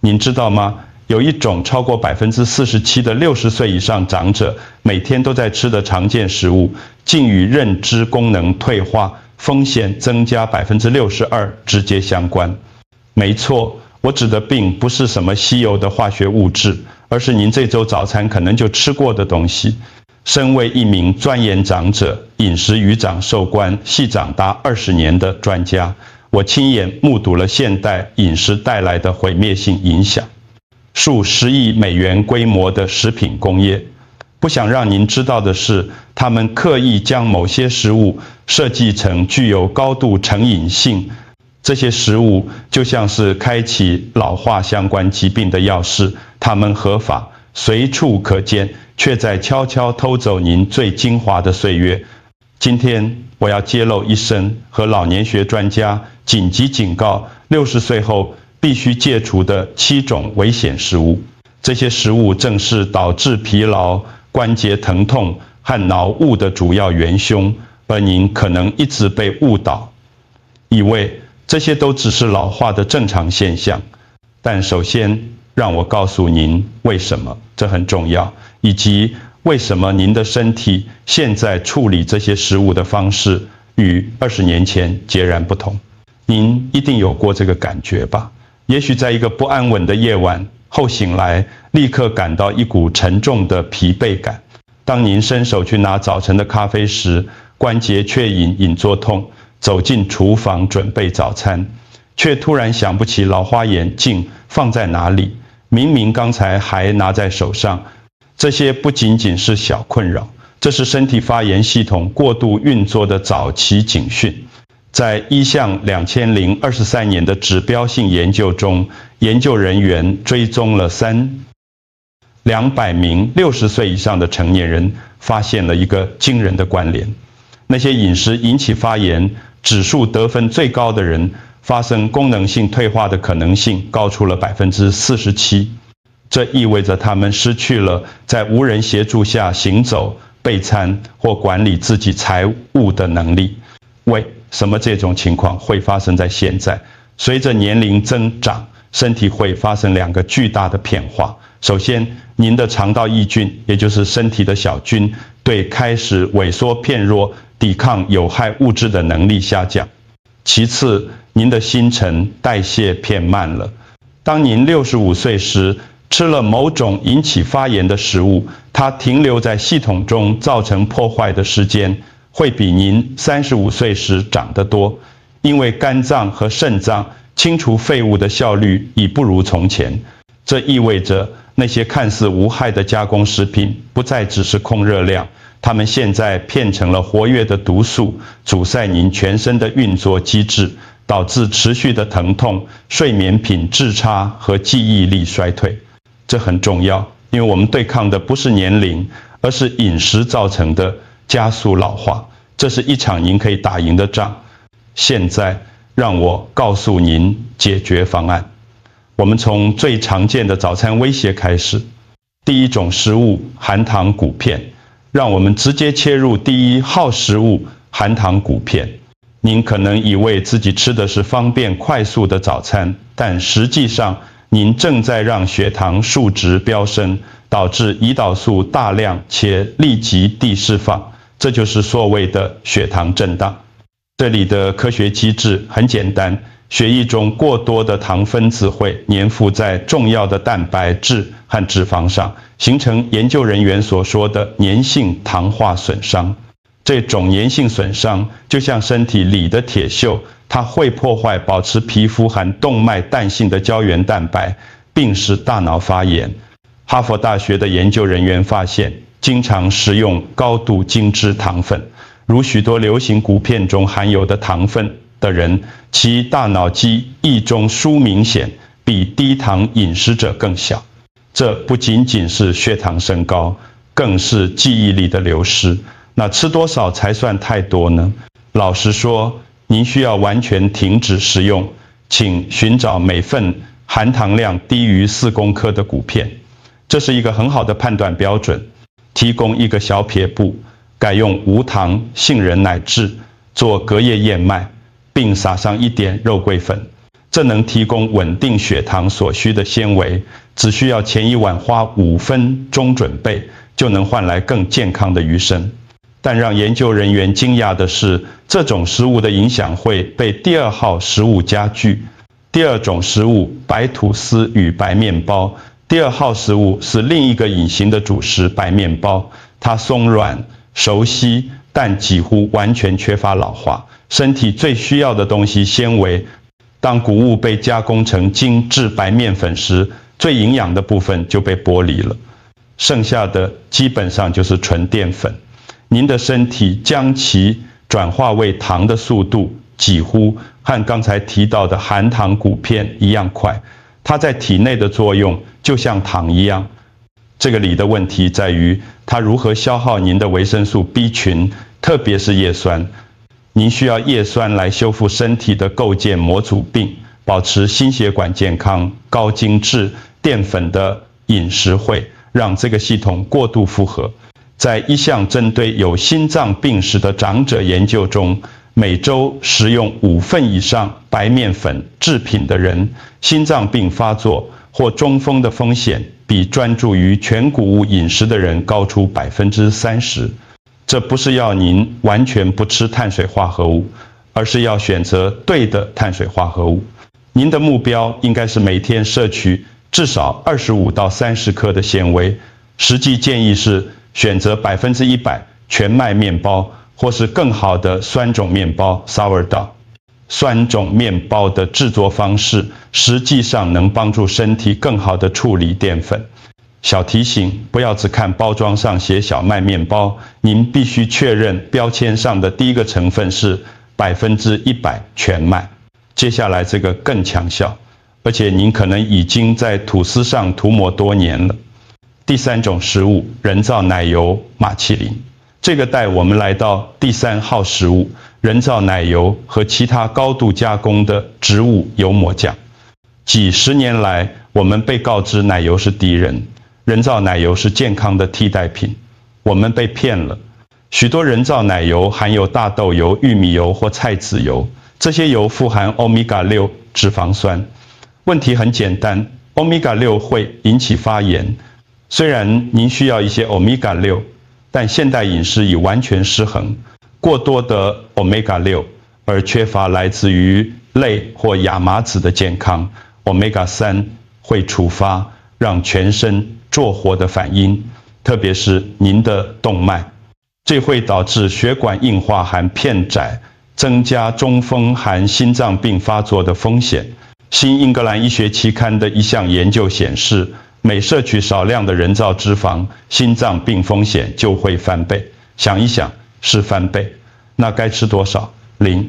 您知道吗？有一种超过47%的60岁以上长者每天都在吃的常见食物，竟与认知功能退化风险增加62%直接相关。没错，我指的并不是什么稀有的化学物质，而是您这周早餐可能就吃过的东西。身为一名钻研长者、饮食与长寿观系长达20年的专家，我亲眼目睹了现代饮食带来的毁灭性影响。数10亿美元规模的食品工业，不想让您知道的是，他们刻意将某些食物设计成具有高度成瘾性。这些食物就像是开启老化相关疾病的钥匙，它们合法，随处可见，却在悄悄偷走您最精华的岁月。今天我要揭露一声和老年学专家紧急警告60岁后必须戒除的7种危险食物。这些食物正是导致疲劳、关节疼痛和脑雾的主要元凶，而您可能一直被误导，以为这些都只是老化的正常现象。但首先让我告诉您为什么，这很重要，以及为什么您的身体现在处理这些食物的方式与20年前截然不同。您一定有过这个感觉吧？也许在一个不安稳的夜晚后醒来，立刻感到一股沉重的疲惫感。当您伸手去拿早晨的咖啡时，关节却隐作痛，走进厨房准备早餐，却突然想不起老花眼镜放在哪里，明明刚才还拿在手上。这些不仅仅是小困扰，这是身体发炎系统过度运作的早期警讯。在一项2023年的指标性研究中，研究人员追踪了200名60岁以上的成年人，发现了一个惊人的关联。那些饮食引起发炎、指数得分最高的人，发生功能性退化的可能性高出了47%。这意味着他们失去了在无人协助下行走、备餐或管理自己财务的能力。为什么这种情况会发生在现在？随着年龄增长，身体会发生2个巨大的变化。首先，您的肠道益菌，也就是身体的小菌，对开始萎缩变弱、抵抗有害物质的能力下降。其次，您的新陈代谢变慢了。当您65岁时，吃了某种引起发炎的食物，它停留在系统中造成破坏的时间，会比您35岁时长得多，因为肝脏和肾脏清除废物的效率已不如从前。这意味着那些看似无害的加工食品不再只是控热量，它们现在变成了活跃的毒素，阻塞您全身的运作机制，导致持续的疼痛、睡眠品质差和记忆力衰退。这很重要，因为我们对抗的不是年龄，而是饮食造成的加速老化。这是一场您可以打赢的仗。现在让我告诉您解决方案。我们从最常见的早餐威胁开始。第一种食物，含糖谷片。让我们直接切入第一号食物，含糖谷片。您可能以为自己吃的是方便快速的早餐，但实际上您正在让血糖数值飙升，导致胰岛素大量且立即地释放，这就是所谓的血糖震荡。这里的科学机制很简单，血液中过多的糖分子会粘附在重要的蛋白质和脂肪上，形成研究人员所说的粘性糖化损伤。这种粘性损伤就像身体里的铁锈，它会破坏保持皮肤和动脉弹性的胶原蛋白，并使大脑发炎。哈佛大学的研究人员发现，经常食用高度精制糖分，如许多流行谷片中含有的糖分的人，其大脑记忆中枢明显比低糖饮食者更小。这不仅仅是血糖升高，更是记忆力的流失。那吃多少才算太多呢？老实说，您需要完全停止食用，请寻找每份含糖量低于4公克的谷片。这是一个很好的判断标准。提供一个小撇步，改用无糖杏仁奶制做隔夜燕麦，并撒上一点肉桂粉。这能提供稳定血糖所需的纤维，只需要前一晚花5分钟准备，就能换来更健康的余生。但让研究人员惊讶的是，这种食物的影响会被第2号食物加剧。第2种食物白吐司与白面包，第2号食物是另一个隐形的主食白面包，它松软熟悉，但几乎完全缺乏老化。身体最需要的东西纤维，当谷物被加工成精致白面粉时，最营养的部分就被剥离了，剩下的基本上就是纯淀粉。您的身体将其转化为糖的速度几乎和刚才提到的含糖谷片一样快，它在体内的作用就像糖一样。这个里的问题在于它如何消耗您的维生素 B 群，特别是叶酸。您需要叶酸来修复身体的构建模组病，保持心血管健康。高精致淀粉的饮食会让这个系统过度负荷。在一项针对有心脏病史的长者研究中，每周食用5份以上白面粉制品的人，心脏病发作或中风的风险比专注于全谷物饮食的人高出30%。这不是要您完全不吃碳水化合物，而是要选择对的碳水化合物。您的目标应该是每天摄取至少25到30克的纤维，实际建议是选择100%全麦面包，或是更好的酸种面包 sourdough。酸种面包的制作方式实际上能帮助身体更好地处理淀粉。小提醒：不要只看包装上写小麦面包，您必须确认标签上的第一个成分是100%全麦。接下来这个更强效，而且您可能已经在吐司上涂抹多年了。第3种食物，人造奶油玛淇淋。这个带我们来到第3号食物，人造奶油和其他高度加工的植物油抹酱。几十年来，我们被告知奶油是敌人，人造奶油是健康的替代品。我们被骗了。许多人造奶油含有大豆油、玉米油或菜籽油，这些油富含欧米伽6脂肪酸。问题很简单，欧米伽6会引起发炎。虽然您需要一些欧米伽6，但现代饮食已完全失衡，过多的欧米伽6，而缺乏来自于类或亚麻籽的健康。欧米伽3会触发让全身做活的反应，特别是您的动脉，这会导致血管硬化和片窄，增加中风和心脏病发作的风险。新英格兰医学期刊的一项研究显示，每摄取少量的人造脂肪，心脏病风险就会翻倍。想一想，是翻倍，那该吃多少？0，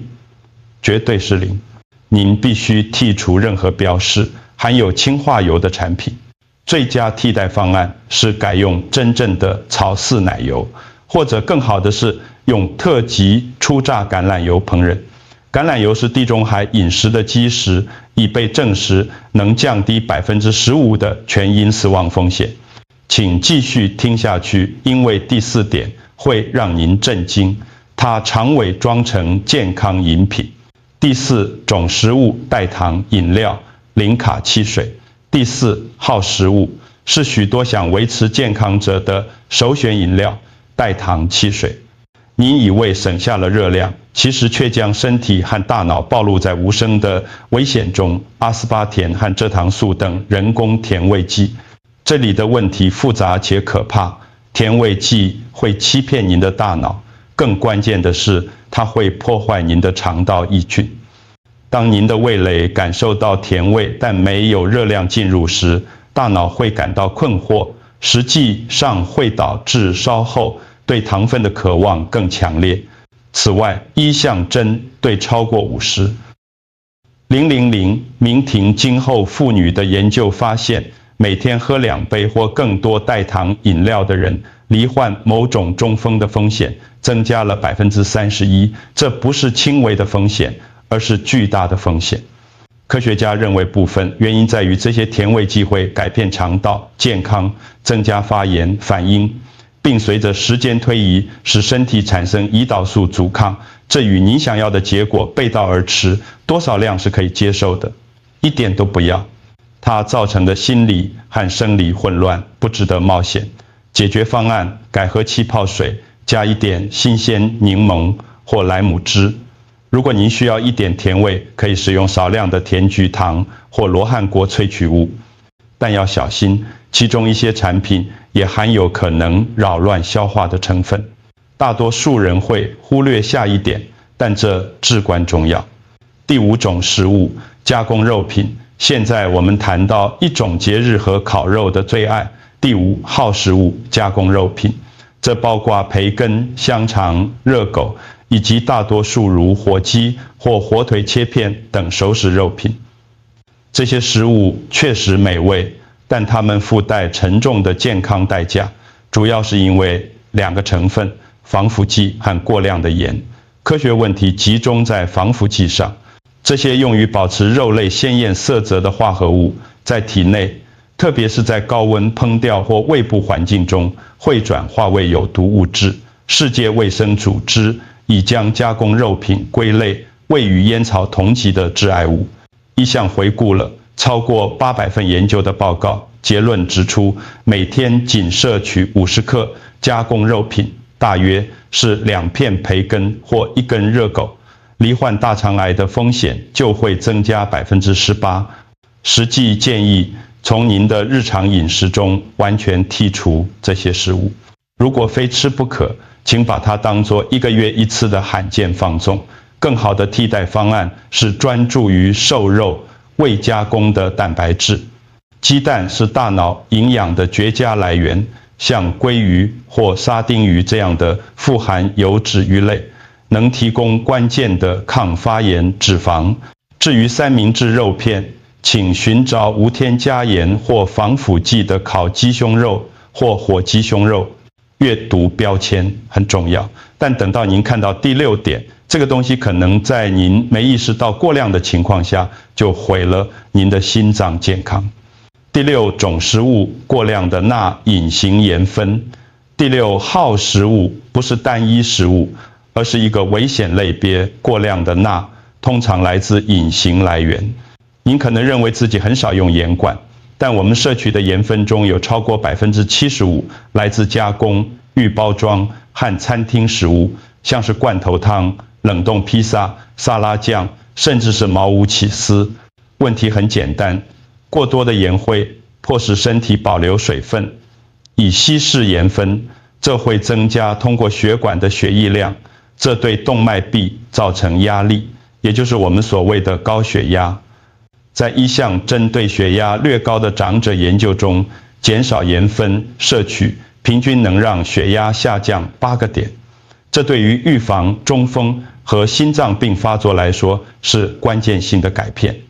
绝对是0。您必须剔除任何标示含有氢化油的产品。最佳替代方案是改用真正的草饲奶油，或者更好的是用特级初榨橄榄油烹饪。橄榄油是地中海饮食的基石，已被证实能降低15%的全因死亡风险。请继续听下去，因为第4点会让您震惊，它常伪装成健康饮品。第4种食物代糖饮料，零卡汽水。第4号食物是许多想维持健康者的首选饮料，代糖汽水。你以为省下了热量，其实却将身体和大脑暴露在无声的危险中。阿斯巴甜和蔗糖素等人工甜味剂，这里的问题复杂且可怕。甜味剂会欺骗您的大脑，更关键的是，它会破坏您的肠道益菌。当您的味蕾感受到甜味，但没有热量进入时，大脑会感到困惑，实际上会导致稍后对糖分的渴望更强烈。此外，一项针对超过50。000明廷今后妇女的研究发现，每天喝2杯或更多代糖饮料的人，罹患某种中风的风险增加了31%。这不是轻微的风险，而是巨大的风险。科学家认为部分原因在于这些甜味剂会改变肠道健康，增加发炎反应，并随着时间推移使身体产生胰岛素阻抗，这与你想要的结果背道而驰。多少量是可以接受的？一点都不要。它造成的心理和生理混乱不值得冒险。解决方案：改喝气泡水，加一点新鲜柠檬或莱姆汁。如果您需要一点甜味，可以使用少量的甜菊糖或罗汉果萃取物，但要小心，其中一些产品也含有可能扰乱消化的成分。大多数人会忽略下一点，但这至关重要。第5种食物，加工肉品。现在我们谈到一种节日和烤肉的最爱，第5号食物，加工肉品。这包括培根、香肠、热狗，以及大多数如火鸡或火腿切片等熟食肉品。这些食物确实美味，但它们附带沉重的健康代价，主要是因为2个成分：防腐剂和过量的盐。科学问题集中在防腐剂上。这些用于保持肉类鲜艳色泽的化合物，在体内，特别是在高温烹调或胃部环境中，会转化为有毒物质。世界卫生组织已将加工肉品归类为与烟草同级的致癌物。一项回顾了超过800份研究的报告，结论指出，每天仅摄取50克加工肉品，大约是2片培根或1根热狗，罹患大肠癌的风险就会增加18%。实际建议从您的日常饮食中完全剔除这些食物。如果非吃不可，请把它当作1个月1次的罕见放纵。更好的替代方案是专注于瘦肉、未加工的蛋白质。鸡蛋是大脑营养的绝佳来源，像鲑鱼或沙丁鱼这样的富含油脂鱼类，能提供关键的抗发炎脂肪。至于三明治肉片，请寻找无添加盐或防腐剂的烤鸡胸肉或火鸡胸肉。阅读标签很重要，但等到您看到第6点，这个东西可能在您没意识到过量的情况下，就毁了您的心脏健康。第6种食物，过量的钠隐形盐分。第6号食物不是单一食物，而是一个危险类别。过量的钠通常来自隐形来源。您可能认为自己很少用盐管，但我们摄取的盐分中有超过75%来自加工、预包装和餐厅食物，像是罐头汤、冷冻披萨、沙拉酱，甚至是茅屋起司。问题很简单，过多的盐会迫使身体保留水分，以稀释盐分，这会增加通过血管的血液量，这对动脉壁造成压力，也就是我们所谓的高血压。在一项针对血压略高的长者研究中，减少盐分摄取，平均能让血压下降8个点。这对于预防中风和心脏病发作来说是关键性的改变。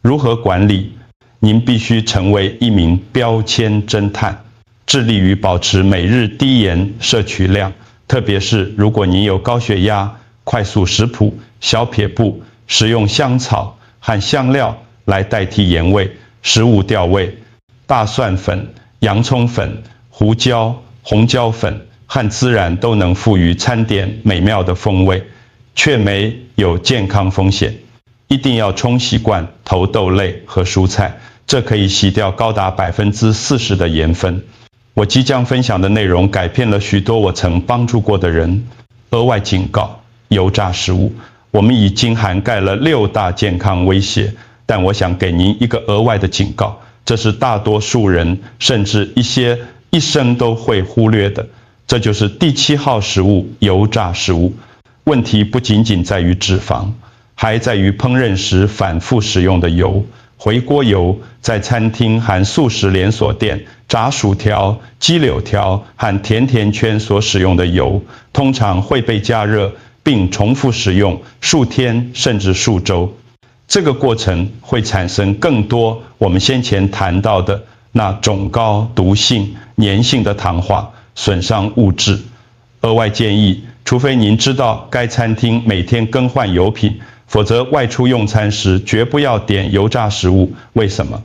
如何管理？您必须成为一名标签侦探，致力于保持每日低盐摄取量，特别是如果您有高血压，快速食谱、小撇步，使用香草和香料来代替盐味，食物调味，大蒜粉、洋葱粉、胡椒、红椒粉和孜然都能赋予餐点美妙的风味，却没有健康风险。一定要冲洗惯头豆类和蔬菜，这可以洗掉高达40%的盐分。我即将分享的内容改变了许多我曾帮助过的人。额外警告：油炸食物。我们已经涵盖了6大健康威胁，但我想给您一个额外的警告，这是大多数人甚至一些一生都会忽略的。这就是第7号食物：油炸食物。问题不仅仅在于脂肪，还在于烹饪时反复使用的油。回锅油在餐厅和速食连锁店炸薯条、鸡柳条和甜甜圈所使用的油，通常会被加热并重复使用数天甚至数周。这个过程会产生更多我们先前谈到的那种高毒性、粘性的糖化损伤物质。额外建议，除非您知道该餐厅每天更换油品，否则外出用餐时绝不要点油炸食物。为什么？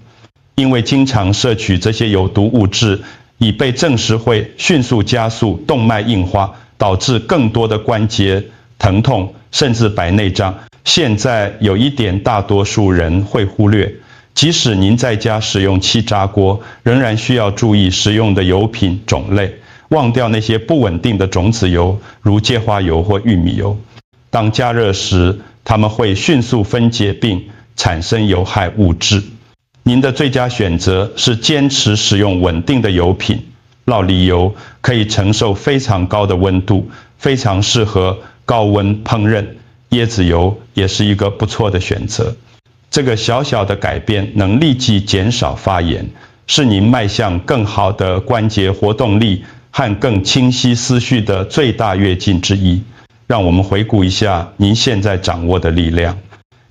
因为经常摄取这些有毒物质已被证实会迅速加速动脉硬化，导致更多的关节疼痛，甚至白内障。现在有一点大多数人会忽略，即使您在家使用气炸锅，仍然需要注意使用的油品种类，忘掉那些不稳定的种子油，如芥花油或玉米油。当加热时，它们会迅速分解并产生有害物质。您的最佳选择是坚持使用稳定的油品。酪梨油可以承受非常高的温度，非常适合高温烹饪。椰子油也是一个不错的选择。这个小小的改变能立即减少发炎，是您迈向更好的关节活动力和更清晰思绪的最大跃进之一。让我们回顾一下您现在掌握的力量：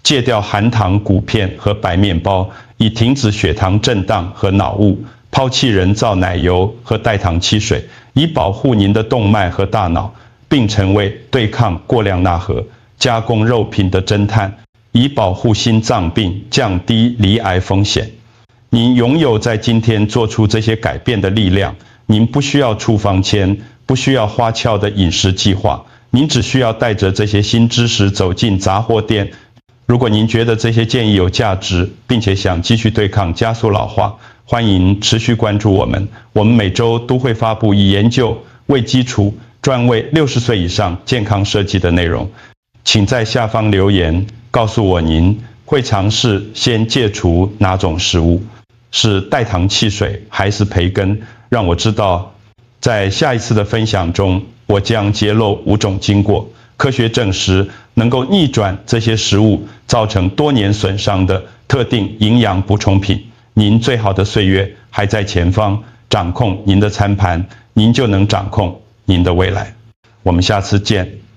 戒掉含糖谷片和白面包，以停止血糖震荡和脑雾；抛弃人造奶油和代糖汽水，以保护您的动脉和大脑，并成为对抗过量钠和加工肉品的侦探，以保护心脏病，降低罹癌风险。您拥有在今天做出这些改变的力量。您不需要处方签，不需要花俏的饮食计划，您只需要带着这些新知识走进杂货店。如果您觉得这些建议有价值，并且想继续对抗加速老化，欢迎持续关注我们。我们每周都会发布以研究为基础，专为60岁以上健康设计的内容。请在下方留言告诉我您会尝试先戒除哪种食物，是代糖汽水还是培根，让我知道。在下一次的分享中，我将揭露5种经过，科学证实能够逆转这些食物造成多年损伤的特定营养补充品。您最好的岁月还在前方，掌控您的餐盘，您就能掌控您的未来。我们下次见。